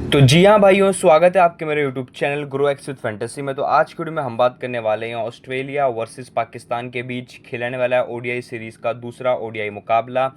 तो जी हाँ भाइयों, स्वागत है आपके मेरे YouTube channel grow x with fantasy में। तो आज की वीडियो में हम बात करने वाले हैं ऑस्ट्रेलिया वर्सेस पाकिस्तान के बीच खिलाने वाला ओडीआई सीरीज़ का दूसरा ओडीआई मुकाबला।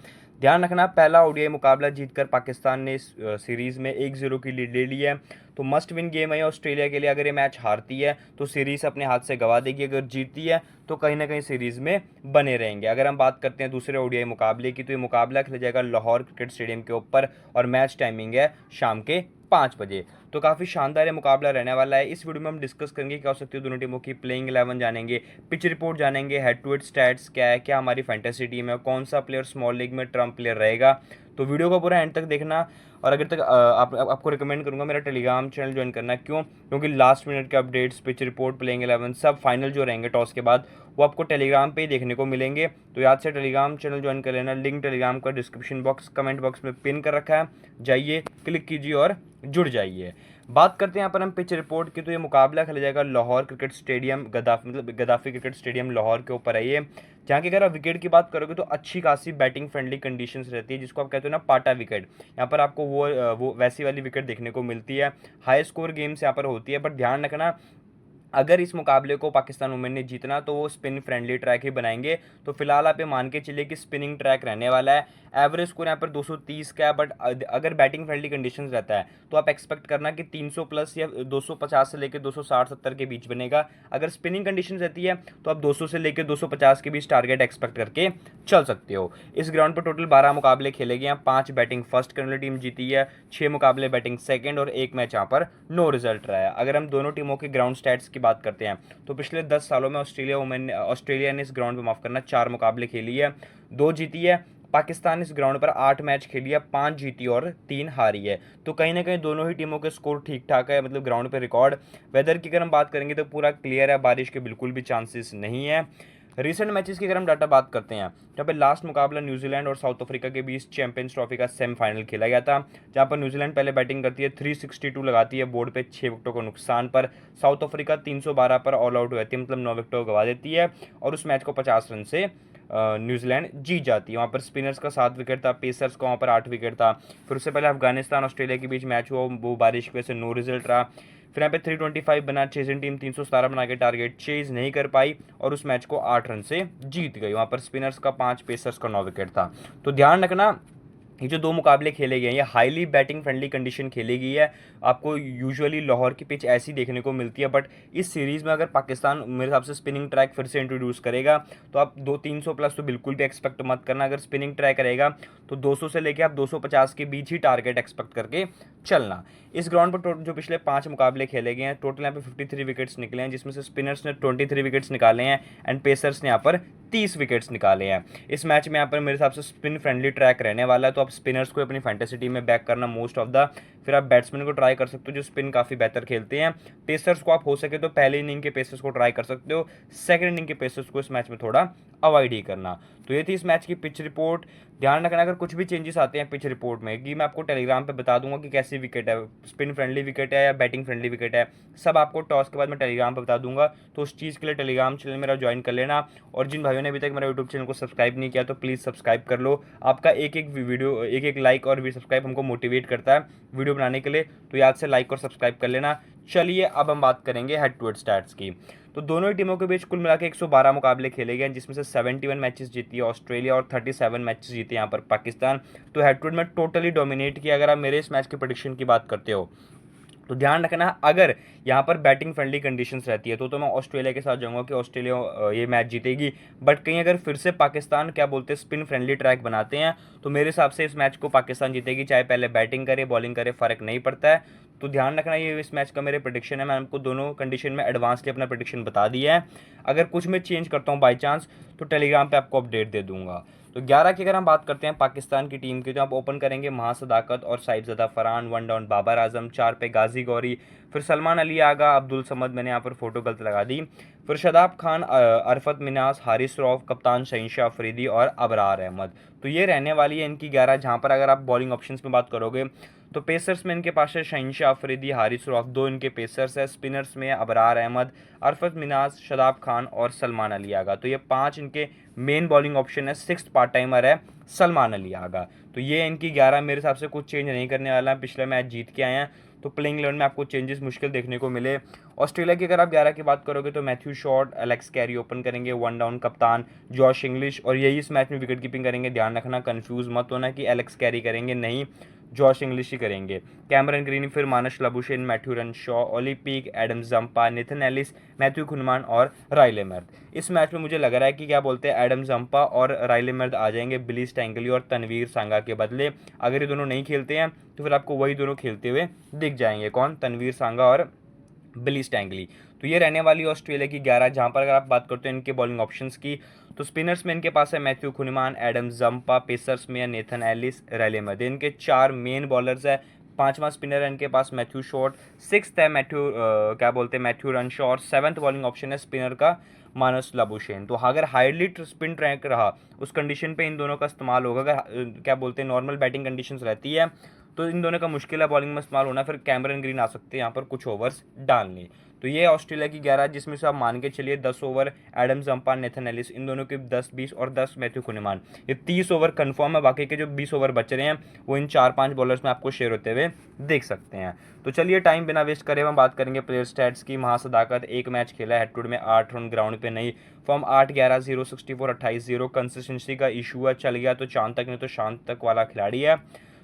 ध्यान रखना, पहला ओडीआई मुकाबला जीतकर पाकिस्तान ने इस सीरीज़ में 1-0 की लीड ले ली है। तो मस्ट विन गेम है ऑस्ट्रेलिया के लिए। अगर ये मैच हारती है तो सीरीज़ अपने हाथ से गंवा देगी, अगर जीतती है तो कहीं ना कहीं सीरीज़ में बने रहेंगे। अगर हम बात करते हैं दूसरे ओडीआई मुकाबले की, तो ये मुकाबला खेला जाएगा लाहौर क्रिकेट स्टेडियम के ऊपर और मैच टाइमिंग है शाम के 5 बजे। तो काफ़ी शानदार ये मुकाबला रहने वाला है। इस वीडियो में हम डिस्कस करेंगे क्या हो सकती है दोनों टीमों की प्लेइंग 11 जानेंगे, पिच रिपोर्ट जानेंगे, हेड टू हेड स्टैट्स क्या है, क्या हमारी फैंटेसी टीम है, कौन सा प्लेयर स्मॉल लीग में ट्रम्प प्लेयर रहेगा। तो वीडियो को पूरा एंड तक देखना। और अगर तक आपको रिकमेंड करूंगा मेरा टेलीग्राम चैनल ज्वाइन करना। क्यों? क्योंकि लास्ट मिनट के अपडेट्स, पिच रिपोर्ट, प्लेइंग 11 सब फाइनल जो रहेंगे टॉस के बाद, वो आपको टेलीग्राम पे ही देखने को मिलेंगे। तो याद से टेलीग्राम चैनल ज्वाइन कर लेना। लिंक टेलीग्राम का डिस्क्रिप्शन बॉक्स, कमेंट बॉक्स में पिन कर रखा है, जाइए क्लिक कीजिए और जुड़ जाइए। बात करते हैं यहाँ पर हम पिच रिपोर्ट की। तो ये मुकाबला खेला जाएगा Lahore cricket stadium, Gaddafi cricket stadium Lahore के ऊपर है ये। जहाँ की अगर आप विकेट की बात करोगे तो अच्छी खासी बैटिंग फ्रेंडली कंडीशंस रहती है, जिसको आप कहते हो ना पाटा विकेट। यहाँ पर आपको वो वैसी वाली विकेट देखने को मिलती है। हाई स्कोर गेम्स यहाँ पर होती है, बट ध्यान रखना, अगर इस मुकाबले को पाकिस्तान वुमेन ने जीतना तो वो स्पिन फ्रेंडली ट्रैक ही बनाएंगे। तो फिलहाल आप ये मान के चलिए कि स्पिनिंग ट्रैक रहने वाला है। एवरेज स्कोर यहाँ पर 230 का है, बट अगर बैटिंग फ्रेंडली कंडीशंस रहता है तो आप एक्सपेक्ट करना कि 300 प्लस या 250 से लेकर 260-70 के बीच बनेगा। अगर स्पिनिंग कंडीशन रहती है तो आप 200 से लेकर 250 के बीच टारगेट एक्सपेक्ट करके चल सकते हो। इस ग्राउंड पर टोटल 12 मुकाबले खेले गए हैं। 5 बैटिंग फर्स्ट करने वाली टीम जीती है, 6 मुकाबले बैटिंग सेकेंड और 1 मैच यहाँ पर नो रिजल्ट रहा है। अगर हम दोनों टीमों के ग्राउंड स्टैट्स की बात करते हैं तो पिछले 10 सालों में ऑस्ट्रेलिया ने इस ग्राउंड पे माफ करना 4 मुकाबले खेली है, 2 जीती है। पाकिस्तान इस ग्राउंड पर 8 मैच खेली है, 5 जीती और 3 हारी है। तो कहीं ना कहीं दोनों ही टीमों के स्कोर ठीक ठाक है, मतलब ग्राउंड पे रिकॉर्ड। वेदर की अगर हम बात करेंगे तो पूरा क्लियर है, बारिश के बिल्कुल भी चांसेस नहीं है। रिसेंट मैचेस की अगर हम डाटा बात करते हैं, जहाँ पे लास्ट मुकाबला न्यूजीलैंड और साउथ अफ्रीका के बीच चैंपियंस ट्रॉफी का सेमीफाइनल खेला गया था, जहाँ पर न्यूजीलैंड पहले बैटिंग करती है, 362 लगाती है बोर्ड पे 6 विकेटों को नुकसान पर। साउथ अफ्रीका 312 पर ऑल आउट हो जाती है, मतलब 9 विकेटों गवा देती है और उस मैच को 50 रन से न्यूजीलैंड जीत जाती है। वहाँ पर स्पिनर्स का 7 विकेट था, पेसर्स का वहाँ पर 8 विकेट था। फिर उससे पहले अफगानिस्तान ऑस्ट्रेलिया के बीच मैच हुआ, वो बारिश की वजह से नो रिजल्ट रहा। फिर यहाँ पे 325 बना, चेजिंग टीम 317 बना के टारगेट चेज नहीं कर पाई और उस मैच को 8 रन से जीत गई। वहाँ पर स्पिनर्स का 5, पेसर्स का 9 विकेट था। तो ध्यान रखना, ये जो 2 मुकाबले खेले गए हैं ये हाईली बैटिंग फ्रेंडली कंडीशन खेली गई है। आपको यूजुअली लाहौर की पिच ऐसी देखने को मिलती है, बट इस सीरीज़ में अगर पाकिस्तान मेरे हिसाब से स्पिनिंग ट्रैक फिर से इंट्रोड्यूस करेगा तो आप 300 प्लस तो बिल्कुल भी एक्सपेक्ट मत करना। अगर स्पिनिंग ट्रैक रहेगा तो 200 से लेकर आप 250 के बीच ही टारगेट एक्सपेक्ट करके चलना। इस ग्राउंड पर जो पिछले 5 मुकाबले खेले गए हैं, टोटल यहाँ पे 53 विकेट्स निकले हैं, जिसमें से स्पिनर्स ने 23 विकेट्स निकाले हैं एंड पेसर्स ने यहाँ पर 30 विकेट्स निकाले हैं। इस मैच में यहाँ पर मेरे हिसाब से स्पिन फ्रेंडली ट्रैक रहने वाला है, तो आप स्पिनर्स को अपनी फैंटेसी टीम में बैक करना मोस्ट ऑफ द। फिर आप बैट्समैन को ट्राई कर सकते हो जो स्पिन काफ़ी बेहतर खेलते हैं। पेसर्स को आप हो सके तो पहले इनिंग के पेसर्स को ट्राई कर सकते हो, सेकंड इनिंग के पेसर्स को इस मैच में थोड़ा अवॉइड ही करना। तो ये थी इस मैच की पिच रिपोर्ट। ध्यान रखना, अगर कुछ भी चेंजेस आते हैं पिच रिपोर्ट में कि मैं आपको टेलीग्राम पे बता दूंगा कि कैसी विकेट है, स्पिन फ्रेंडली विकेट है या बैटिंग फ्रेंडली विकेट है, सब आपको टॉस के बाद मैं टेलीग्राम पे बता दूंगा। तो उस चीज़ के लिए टेलीग्राम चैनल मेरा ज्वाइन कर लेना। और जिन भाइयों ने अभी तक मेरा यूट्यूब चैनल को सब्सक्राइब नहीं किया तो प्लीज़ सब्सक्राइब कर लो। आपका एक एक वीडियो, एक एक लाइक और भी सब्सक्राइब हमको मोटिवेट करता है वीडियो बनाने के लिए, तो याद से लाइक और सब्सक्राइब कर लेना। चलिए अब हम बात करेंगे हेड टू हेड स्टैट्स की। तो दोनों ही टीमों के बीच कुल मिला के 112 मुकाबले खेले गए, जिसमें से 71 मैचेस जीती है ऑस्ट्रेलिया और 37 मैचेस जीते यहाँ पर पाकिस्तान। तो हेड टू हेड में टोटली डोमिनेट किया। अगर आप मेरे इस मैच की प्रेडिक्शन की बात करते हो तो ध्यान रखना, अगर यहाँ पर बैटिंग फ्रेंडली कंडीशंस रहती है तो मैं ऑस्ट्रेलिया के साथ जाऊंगा कि ऑस्ट्रेलिया ये मैच जीतेगी। बट कहीं अगर फिर से पाकिस्तान क्या बोलते हैं स्पिन फ्रेंडली ट्रैक बनाते हैं तो मेरे हिसाब से इस मैच को पाकिस्तान जीतेगी, चाहे पहले बैटिंग करे बॉलिंग करे, फ़र्क नहीं पड़ता है। तो ध्यान रखना, ये इस मैच का मेरे प्रेडिक्शन है। मैं आपको दोनों कंडीशन में एडवांसली अपना प्रेडिक्शन बता दिया है। अगर कुछ मैं चेंज करता हूँ बाई चांस तो टेलीग्राम पे आपको अपडेट दे दूंगा। तो 11 की अगर हम बात करते हैं पाकिस्तान की टीम की, तो आप ओपन करेंगे महासदाकत और साहिबजादा फरहान, 1 डाउन बाबर आजम, 4 पे गाजी गौरी, फिर सलमान अली आगा, अब्दुल समद, मैंने यहाँ पर फोटो गलत लगा दी, फिर शदाब खान, अरफत मिनास, हारिस रऊफ, कप्तान शहीनशाह अफरीदी और अबरार अहमद। तो ये रहने वाली है इनकी 11, जहाँ पर अगर आप बॉलिंग ऑप्शंस में बात करोगे तो पेसर्स में इनके पास है शहीनशाह अफरीदी, हारिस रऊफ, दो इनके पेसर्स है। स्पिनर्स में अबरार अहमद, अरफत मिनाज, शदाब खान और सलमान अली आगा। तो ये 5 इनके मेन बॉलिंग ऑप्शन है। 6th पार्ट टाइमर है सलमान अली आगा। तो ये इनकी 11 मेरे हिसाब से कुछ चेंज नहीं करने वाला है, पिछले मैच जीत के आए हैं, तो प्लेइंग 11 में आपको चेंजेस मुश्किल देखने को मिले। ऑस्ट्रेलिया की अगर आप 11 की बात करोगे तो Matthew short, Alex Carey open करेंगे, वन डाउन कप्तान जॉश इंग्लिश, और यही इस मैच में विकेट कीपिंग करेंगे। ध्यान रखना, कंफ्यूज मत होना कि एलेक्स कैरी करेंगे, नहीं, जॉश इंग्लिश ही करेंगे। कैमरन ग्रीन, फिर Marnus Labuschagne, Matthew Renshaw, Ollie Peake, Adam Zampa, Nathan Ellis, Matthew Kuhnemann और राइले मर्द। इस मैच में मुझे लग रहा है कि क्या बोलते हैं एडम जंपा और राइले मर्द आ जाएंगे बिली स्टैंगली और तनवीर सांगा के बदले। अगर ये दोनों नहीं खेलते हैं तो फिर आपको वही दोनों खेलते हुए दिख जाएंगे। कौन? तनवीर सांगा और बिली स्टैंगली। तो ये रहने वाली ऑस्ट्रेलिया की 11, जहां पर अगर आप बात करते हैं इनके बॉलिंग ऑप्शंस की, तो स्पिनर्स में इनके पास है मैथ्यू कुनमान, एडम जंपा, पेसर्स में है नेथन एलिस, राइले मर्द। इनके 4 मेन बॉलर्स है। 5वां स्पिनर है इनके पास मैथ्यू शॉर्ट, 6th है मैथ्यू रनशॉ, और 7th बॉलिंग ऑप्शन है स्पिनर का मानस लाबुशेन। तो अगर हाईली स्पिन ट्रैक रहा उस कंडीशन पे इन दोनों का इस्तेमाल होगा। अगर नॉर्मल बैटिंग कंडीशंस रहती है तो इन दोनों का मुश्किल है बॉलिंग में इस्तेमाल होना। फिर कैमरन ग्रीन आ सकते हैं यहाँ पर कुछ ओवर्स डालने। तो ये ऑस्ट्रेलिया की 11, जिसमें से आप मान के चलिए 10 over Adam Zampa, Nathan Ellis, इन दोनों के 10, 20 और 10 मैथ्यू कुनमान, ये 30 ओवर कन्फर्म है। बाकी के जो 20 ओवर बच रहे हैं वो इन 4-5 बॉलर्स में आपको शेयर होते हुए देख सकते हैं। तो चलिए टाइम बिना वेस्ट करे हम बात करेंगे प्लेयर स्टैट्स की। महासदाकत, एक मैच खेला है, हेड टू हेड में 8 रन, ग्राउंड पे नहीं। फॉर्म 8-11-0, 64-28-0। कंसिस्टेंसी का इशू है, चल गया तो चांद तक, नहीं तो शाम तक वाला खिलाड़ी है।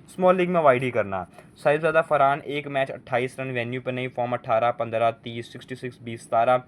स्मॉल लीग में वाइड ही करना। साहिबजादा फरहान, एक मैच 28 रन, वेन्यू पे नहीं। फॉर्म 18-15-30, 66-20-17।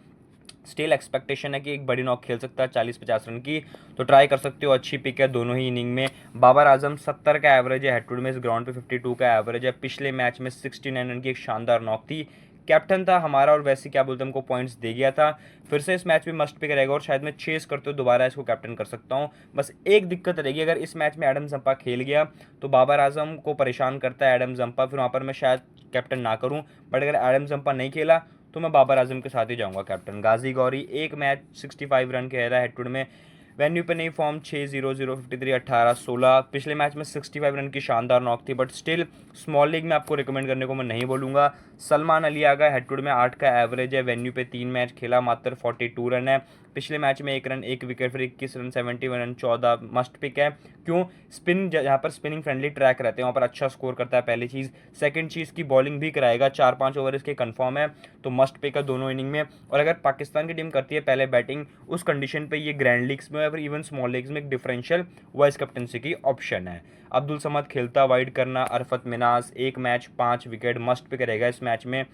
स्टिल एक्सपेक्टेशन है कि एक बड़ी नॉक खेल सकता है 40-50 रन की, तो ट्राई कर सकते हो। अच्छी पिक है दोनों ही इनिंग में। बाबर आजम 70 का एवरेज है, हेड टू हेड में इस ग्राउंड पे 52 का एवरेज है। पिछले मैच में 69 रन की एक शानदार नॉक थी। कैप्टन था हमारा और वैसे क्या बोलते हैं हमको पॉइंट्स दे गया था। फिर से इस मैच में मस्ट पिक रहेगा और शायद मैं चेस करते हुए दोबारा इसको कैप्टन कर सकता हूँ। बस एक दिक्कत रहेगी, अगर इस मैच में एडम जंपा खेल गया तो बाबर आजम को परेशान करता है एडम जंपा, फिर वहाँ पर मैं शायद कैप्टन ना करूँ। बट अगर एडम जंपा नहीं खेला तो मैं बाबर आजम के साथ ही जाऊंगा कैप्टन। गाजी गौरी, एक मैच 65 रन खेला है हेड टू हेड में, वेन्यू पे नहीं। फॉर्म 6-0-0, 53, 18-16। पिछले मैच में 65 रन की शानदार नॉक थी, बट स्टिल स्मॉल लीग में आपको रिकमेंड करने को मैं नहीं बोलूँगा। सलमान अली आगा, हेड टू हेड में 8 का एवरेज है, वेन्यू पे 3 मैच खेला, मात्र 42 रन है। पिछले मैच में 1 रन 1 विकेट, फिर 21 रन, 71 रन, 14। मस्ट पिक है। क्यों? स्पिन, जहाँ पर स्पिनिंग फ्रेंडली ट्रैक रहते हैं वहाँ पर अच्छा स्कोर करता है, पहली चीज़। सेकंड चीज़ की बॉलिंग भी कराएगा, 4-5 ओवर इसके कंफर्म है, तो मस्ट पिक है दोनों इनिंग में। और अगर पाकिस्तान की टीम करती है पहले बैटिंग, उस कंडीशन पे ये ग्रैंड लीग्स में और इवन स्मॉल लीग्स में एक डिफरेंशियल वाइस कैप्टनसी की ऑप्शन है। अब्दुल समद खेलता, वाइड करना। अरफत मिनाज, एक मैच 5 विकेट, मस्ट पिक रहेगा इस मैच में,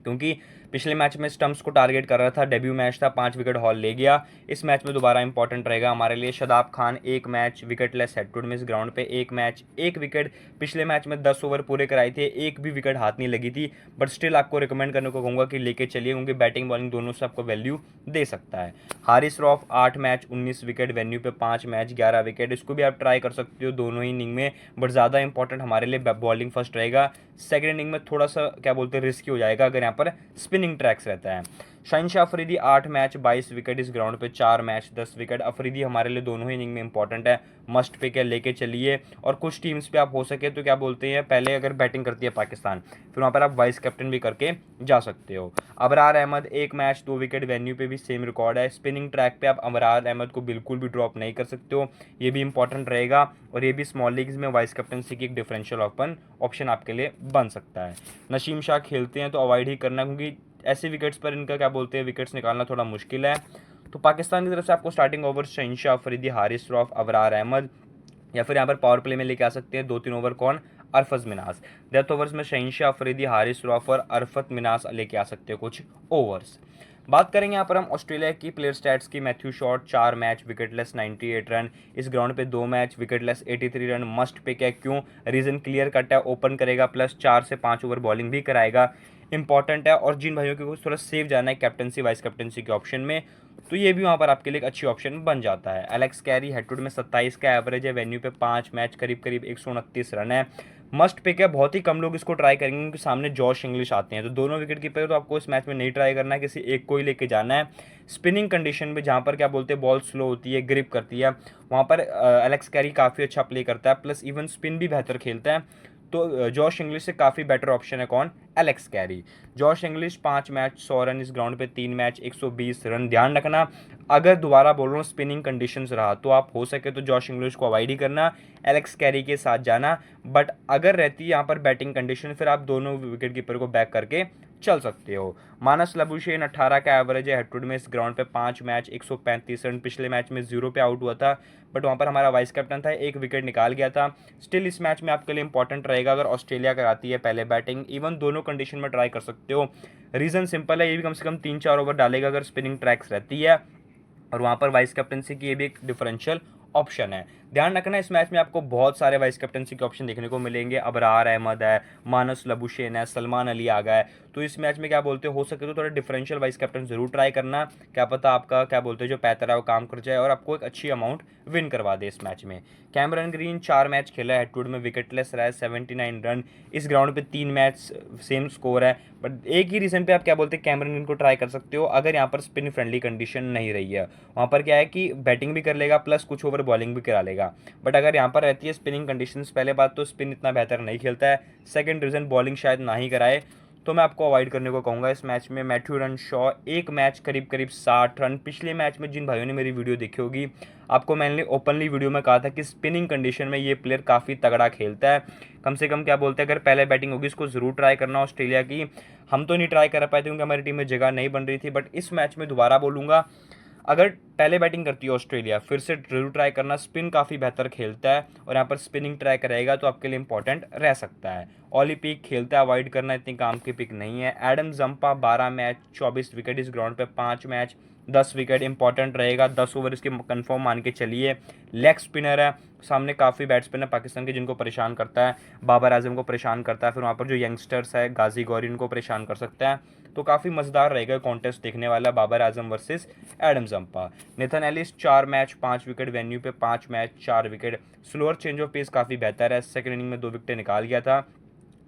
क्योंकि पिछले मैच में स्टम्प्स को टारगेट कर रहा था, डेब्यू मैच था, 5 विकेट हॉल ले गया। इस मैच में दोबारा इंपॉर्टेंट रहेगा हमारे लिए। शदाब खान, एक match wicketless, head to head में इस ग्राउंड पे 1 मैच 1 विकेट। पिछले मैच में 10 ओवर पूरे कराए थे, एक भी विकेट हाथ नहीं लगी थी, बट स्टिल आपको रिकमेंड करने को कहूँगा कि लेके चलिए, क्योंकि बैटिंग बॉलिंग दोनों से आपको वैल्यू दे सकता है। Haris Rauf, 8 match 19 wicket, venue पे 5 मैच 11 विकेट। इसको भी आप ट्राई कर सकते हो दोनों ही इनिंग में, बट ज़्यादा इंपॉर्टेंट हमारे लिए बॉलिंग फर्स्ट रहेगा। सेकंड इनिंग में थोड़ा सा रिस्की हो जाएगा अगर यहाँ पर स्पिनिंग ट्रैक्स रहता है। शहीनशाह अफरीदी, 8 मैच 22 विकेट, इस ग्राउंड पे 4 मैच 10 विकेट। अफरीदी हमारे लिए दोनों ही इनिंग में इंपॉर्टेंट है, मस्ट पिक है, लेके चलिए। और कुछ टीम्स पे आप हो सके तो पहले अगर बैटिंग करती है पाकिस्तान, फिर वहाँ पर आप वाइस कैप्टन भी करके जा सकते हो। Abrar Ahmed, 1 match 2 wicket, venue पे भी सेम रिकॉर्ड है। स्पिनिंग ट्रैक पे आप अबरार अहमद को बिल्कुल भी ड्रॉप नहीं कर सकते हो, ये भी इंपॉर्टेंट रहेगा। और ये भी स्मॉल लीग्स में वाइस कैप्टनसी की एक डिफरेंशियल ऑप्शन आपके लिए बन सकता है। नसीम शाह खेलते हैं तो अवॉइड ही करना, क्योंकि ऐसे विकेट्स पर इनका विकेट्स निकालना थोड़ा मुश्किल है। तो पाकिस्तान की तरफ से आपको स्टार्टिंग ओवर शहीनशाह अफरीदी, हारिस रऊफ, अबरार अहमद, या फिर यहाँ पर पावर प्ले में लेके आ सकते हैं 2-3 ओवर कौन? अरफत मिनाज। डेथ ओवर्स में शहीनशाह अफरीदी, हारिस रऊफ और अरफत मिनाज लेके आ सकते हो कुछ ओवर्स। बात करेंगे यहाँ पर हम ऑस्ट्रेलिया की प्लेयर स्टैट्स की। Matthew Short, 4 match wicketless, 98 run, इस ग्राउंड पे 2 match wicketless, 83 run, must pick है। क्यों? रीजन क्लियर कट है, ओपन करेगा प्लस 4 से 5 ओवर बॉलिंग भी कराएगा, इंपॉर्टेंट है। और जिन भाइयों को थोड़ा सेफ जाना है कैप्टनसी वाइस कैप्टनसी के ऑप्शन में, तो ये भी वहाँ पर आपके लिए एक अच्छी ऑप्शन बन जाता है। Alex Carey, head to head में 27 का एवरेज है, वेन्यू पे 5 मैच करीब 129 रन है, मस्ट पिक है। बहुत ही कम लोग इसको ट्राई करेंगे क्योंकि सामने जॉश इंग्लिश आते हैं, तो दोनों विकेट कीपर तो आपको इस मैच में नहीं ट्राई करना है, किसी एक को ही लेके जाना है। स्पिनिंग कंडीशन में जहाँ पर बॉल स्लो होती है, ग्रिप करती है, वहाँ पर एलेक्स कैरी काफ़ी अच्छा प्ले करता है, प्लस इवन स्पिन भी बेहतर खेलता है। तो जॉश इंग्लिश से काफ़ी बेटर ऑप्शन है कौन, Alex Carey. Josh Inglis 5 match 100 run इस ग्राउंड पे, 3 मैच 120 रन। ध्यान रखना, अगर दोबारा बोल रहा हूँ स्पिनिंग कंडीशंस रहा तो आप हो सके तो जॉश इंग्लिश को अवॉइड ही करना, एलेक्स कैरी के साथ जाना। बट अगर रहती है यहाँ पर बैटिंग कंडीशन, फिर आप दोनों विकेट कीपर को बैक करके चल सकते हो। मानस लबुशेन 18 का एवरेज है हेड में इस ग्राउंड पे, 5 मैच 135 रन। पिछले मैच में 0 पे आउट हुआ था, बट वहाँ पर हमारा वाइस कैप्टन था, एक विकेट निकाल गया था। स्टिल इस मैच में आपके लिए इंपॉर्टेंट रहेगा अगर ऑस्ट्रेलिया कराती है पहले बैटिंग, इवन दोनों कंडीशन में ट्राई कर सकते हो। रीज़न सिंपल है, ये भी कम से कम 3-4 ओवर डालेगा अगर स्पिनिंग ट्रैक्स रहती है, और वहाँ पर वाइस कैप्टनसी की ये भी एक डिफरेंशियल ऑप्शन है। ध्यान रखना इस मैच में आपको बहुत सारे वाइस कैप्टनसी के ऑप्शन देखने को मिलेंगे। अबरार अहमद है, मानस लबुशेन है, सलमान अली आ गया है। तो इस मैच में क्या बोलते हो सके तो थोड़ा डिफरेंशियल वाइस कैप्टन जरूर ट्राई करना, क्या पता आपका क्या बोलते हैं जो पैतर है वो काम कर जाए और आपको एक अच्छी अमाउंट विन करवा दे इस मैच में। कैमरन ग्रीन 4 मैच खेला है, हेड टू हेड में विकेटलेस रहा है, 79 रन। इस ग्राउंड पे 3 मैच सेम स्कोर है, बट एक ही रीजन पे आप क्या बोलते हैं कैमरन ग्रीन को ट्राई कर सकते हो अगर यहाँ पर स्पिन फ्रेंडली कंडीशन नहीं रही है। वहाँ पर क्या है कि बैटिंग भी कर लेगा प्लस कुछ ओवर बॉलिंग भी करा लेगा। बट अगर यहाँ पर रहती है स्पिनिंग कंडीशंस, पहले बात तो स्पिन इतना बेहतर नहीं खेलता है, सेकंड रीजन बॉलिंग शायद ना ही कराए, तो मैं आपको अवॉइड करने को कहूँगा इस मैच में। मैथ्यू रनशॉ एक मैच करीब करीब 60 रन। पिछले मैच में जिन भाइयों ने मेरी वीडियो देखी होगी, आपको मैंने ओपनली वीडियो में कहा था कि स्पिनिंग कंडीशन में ये प्लेयर काफ़ी तगड़ा खेलता है। कम से कम क्या बोलते हैं, अगर पहले बैटिंग होगी इसको ज़रूर ट्राई करना ऑस्ट्रेलिया की। हम तो नहीं ट्राई कर पाए थे क्योंकि हमारी टीम में जगह नहीं बन रही थी, बट इस मैच में दोबारा बोलूँगा अगर पहले बैटिंग करती है ऑस्ट्रेलिया फिर से जरूर ट्राई करना, स्पिन काफ़ी बेहतर खेलता है और यहाँ पर स्पिनिंग ट्राई करेगा तो आपके लिए इंपॉर्टेंट रह सकता है। ऑली पिक खेलता है, अवॉइड करना, इतनी काम की पिक नहीं है। एडम जंपा 12 मैच 24 विकेट इस ग्राउंड पे, 5 मैच 10 विकेट, इंपॉर्टेंट रहेगा, 10 ओवर इसके कंफर्म मान के चलिए। लेग स्पिनर है, सामने काफ़ी बैट्समैन है पाकिस्तान के जिनको परेशान करता है, बाबर आजम को परेशान करता है, फिर वहाँ पर जो यंगस्टर्स है गाजी गौरी उनको परेशान कर सकता है। तो काफ़ी मज़ेदार रहेगा कॉन्टेस्ट देखने वाला, Babar Azam versus Adam Zampa. Nathan Ellis 4 match 5 wicket, venue पे 5 match 4 wicket. Slower change of pace काफ़ी बेहतर है, सेकंड इनिंग में 2 विकेट निकाल गया था,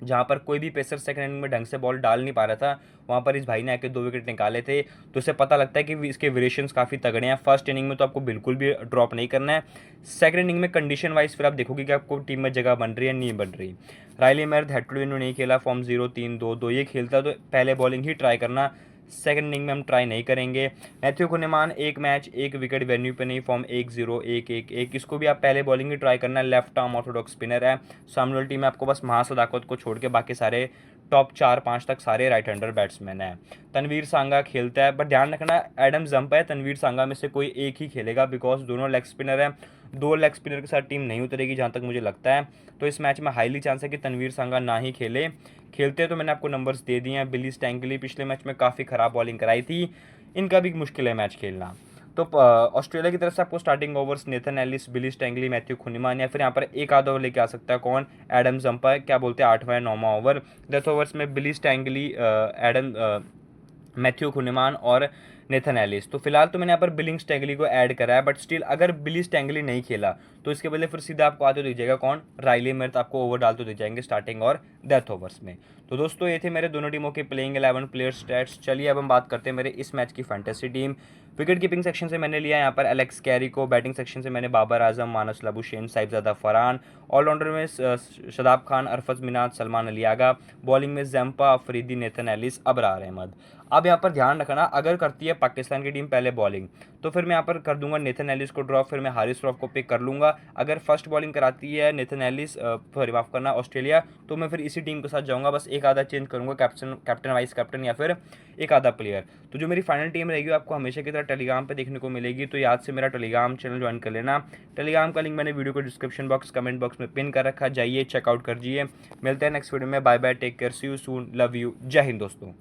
जहाँ पर कोई भी पेसर सेकंड इनिंग में ढंग से बॉल डाल नहीं पा रहा था, वहाँ पर इस भाई ने आके 2 विकेट निकाले थे। तो इससे पता लगता है कि इसके वेरिएशंस काफ़ी तगड़े हैं। फर्स्ट इनिंग में तो आपको बिल्कुल भी ड्रॉप नहीं करना है, सेकंड इनिंग में कंडीशन वाइज फिर आप देखोगे कि आपको टीम में जगह बन रही है नहीं बन रही। रायली मैर्थ हेड टू हेड नहीं खेला, फॉर्म 0-3-2-2 ये खेलता, तो पहले बॉलिंग ही ट्राई करना, सेकंड इनिंग में हम ट्राई नहीं करेंगे। मैथ्यू कुनेमान 1 मैच 1 विकेट, वेन्यू पे नहीं, फॉर्म 1-0-1-1-1, इसको भी आप पहले बॉलिंग ही ट्राई करना है। लेफ्ट आर्म ऑर्थोडॉक्स स्पिनर है, सामने वाली टीम में आपको बस महासदाकत को छोड़ के बाकी सारे टॉप 4-5 तक सारे राइट हैंडर बैट्समैन हैं। तनवीर सांगा खेलता है, बट ध्यान रखना एडम जंप है, तनवीर सांगा में से कोई एक ही खेलेगा बिकॉज दोनों लेग स्पिनर हैं। 2 लेग स्पिनर के साथ टीम नहीं उतरेगी जहाँ तक मुझे लगता है, तो इस मैच में हाईली चांस है कि तनवीर सांगा ना ही खेले। खेलते तो मैंने आपको नंबर्स दे दिए हैं। बिली स्टैंगली पिछले मैच में काफ़ी ख़राब बॉलिंग कराई थी, इनका भी मुश्किल है मैच खेलना। तो ऑस्ट्रेलिया की तरफ से आपको स्टार्टिंग ओवर्स नेथन एलिस, बिली स्टैंगली, मैथ्यू कुनिमान, या फिर यहाँ पर एक आधा ओवर लेके आ सकता है कौन, एडम जंपा, क्या बोलते हैं 8वां या 9वां ओवर। डेथ ओवर्स में बिली स्टैंगली, एडम मैथ्यू कुनिमान और नेथन एलिस। तो फिलहाल तो मैंने यहाँ पर बिलिंग स्टैंगली को ऐड करा है, बट स्टिल अगर बिली स्टैंगली नहीं खेला तो इसके बदले फिर सीधा आपको आते दिख जाएगा कौन, रायली मैर्थ आपको ओवर डालते दिख जाएंगे स्टार्टिंग और डेथ ओवर्स में। तो दोस्तों ये थे मेरे दोनों टीमों के प्लेइंग 11 प्लेयर स्टैट्स। चलिए अब हम बात करते हैं मेरे इस मैच की fantasy team. Wicket keeping section से मैंने लिया यहाँ पर एलेक्स कैरी को, बैटिंग सेक्शन से मैंने Babar Azam, Marnus Labuschagne, Sahibzada Farhan, allrounder में शदाब खान, अरफज मिनाज, सलमान अली आगा, बॉलिंग में Zampa, Afridi, Nathan Ellis, Abrar Ahmed. अब यहाँ पर ध्यान रखना अगर करती है पाकिस्तान की टीम पहले बॉलिंग तो फिर मैं यहाँ पर कर दूंगा नेथन एलिस को ड्रॉप, फिर मैं हारिस रऊफ को पिक कर लूँगा। अगर फर्स्ट बॉलिंग कराती है नेथन एलिस, सॉरी माफ करना ऑस्ट्रेलिया, तो मैं फिर इसी टीम के साथ जाऊँगा, बस एक आधा चेंज करूँगा, कैप्टन वाइस कैप्टन या फिर एक आधा प्लेयर। तो जो मेरी फाइनल टीम रहेगी आपको हमेशा की तरह टेलीग्राम पर देखने को मिलेगी, तो याद से मेरा टेलीग्राम चैनल ज्वाइन कर लेना। टेलीग्राम का लिंक मैंने वीडियो को डिस्क्रिप्शन बॉक्स कमेंट बॉक्स में पिन कर रखा, जाइए चेकआउट कर जाइए। मिलते हैं नेक्स्ट वीडियो में, bye bye, take care, see you soon, love you, Jai Hind दोस्तों।